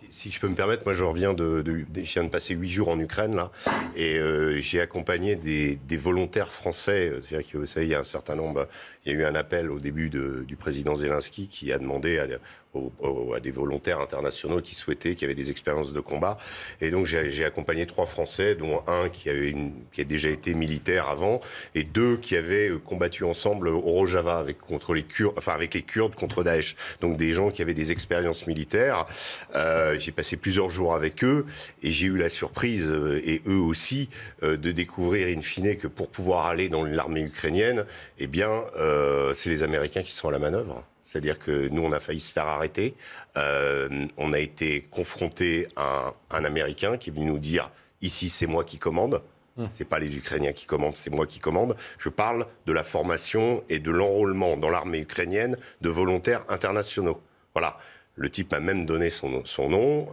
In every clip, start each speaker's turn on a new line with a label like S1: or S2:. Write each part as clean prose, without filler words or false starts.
S1: Si je peux me permettre, moi je reviens je viens de passer 8 jours en Ukraine là, et j'ai accompagné des volontaires français. C'est-à-dire que vous savez, il y a un certain nombre, il y a eu un appel au début du président Zelensky qui a demandé à des volontaires internationaux qui avaient des expériences de combat. Et donc j'ai accompagné 3 Français, dont un qui a déjà été militaire avant, et 2 qui avaient combattu ensemble au Rojava avec les Kurdes contre Daesh. Donc des gens qui avaient des expériences militaires. J'ai passé plusieurs jours avec eux et j'ai eu la surprise, et eux aussi, de découvrir in fine que pour pouvoir aller dans l'armée ukrainienne, eh bien, c'est les Américains qui sont à la manœuvre. C'est-à-dire que nous, on a failli se faire arrêter. On a été confronté à un Américain qui est venu nous dire « Ici, c'est moi qui commande ». C'est pas les Ukrainiens qui commandent, c'est moi qui commande. Je parle de la formation et de l'enrôlement dans l'armée ukrainienne de volontaires internationaux. Voilà. Le type m'a même donné son nom.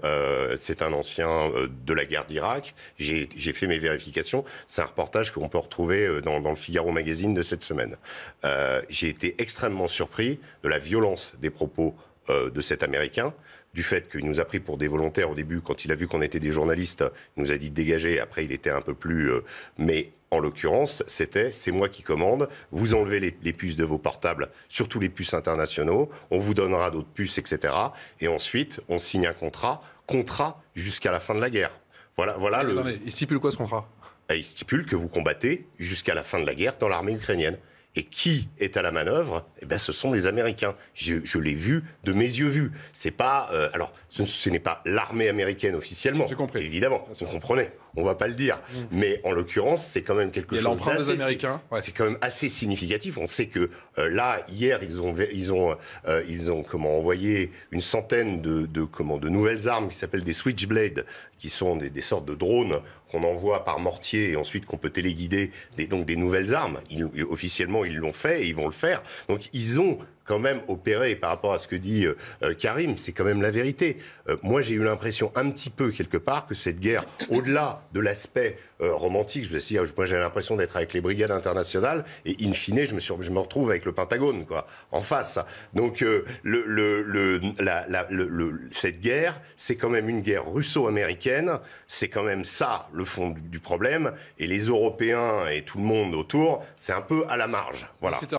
S1: C'est un ancien de la guerre d'Irak. J'ai fait mes vérifications. C'est un reportage qu'on peut retrouver dans le Figaro Magazine de cette semaine. J'ai été extrêmement surpris de la violence des propos de cet Américain, du fait qu'il nous a pris pour des volontaires au début. Quand il a vu qu'on était des journalistes, il nous a dit de dégager. Après, il était un peu plus... mais en l'occurrence, c'est moi qui commande. Vous enlevez les puces de vos portables, surtout les puces internationaux. On vous donnera d'autres puces, etc. Et ensuite, on signe un contrat jusqu'à la fin de la guerre. Voilà
S2: Attendez, il stipule quoi ce contrat ?
S1: Il stipule que vous combattez jusqu'à la fin de la guerre dans l'armée ukrainienne. Et qui est à la manœuvre ? Eh bien, ce sont les Américains. Je l'ai vu de mes yeux vus. C'est pas, alors, ce n'est pas l'armée américaine officiellement.
S2: J'ai compris.
S1: Évidemment, vous comprenez. On va pas le dire. Mais en l'occurrence, c'est quand même quelque chose d'assez...
S2: Il y a l'empreinte des Américains. Ouais.
S1: C'est quand même assez significatif. On sait que là, hier, ils ont envoyé une centaine de nouvelles armes qui s'appellent des Switchblade, qui sont des sortes de drones qu'on envoie par mortier et ensuite qu'on peut téléguider, donc des nouvelles armes. Officiellement, ils l'ont fait et ils vont le faire. Donc, ils ont quand même opéré, par rapport à ce que dit Karim, c'est quand même la vérité. Moi, j'ai eu l'impression un petit peu, quelque part, que cette guerre, au-delà de l'aspect romantique, moi j'ai l'impression d'être avec les brigades internationales, et in fine, je me retrouve avec le Pentagone, quoi, en face. Donc, cette guerre, c'est quand même une guerre russo-américaine, c'est quand même ça, le fond du problème, et les Européens et tout le monde autour, c'est un peu à la marge. Voilà.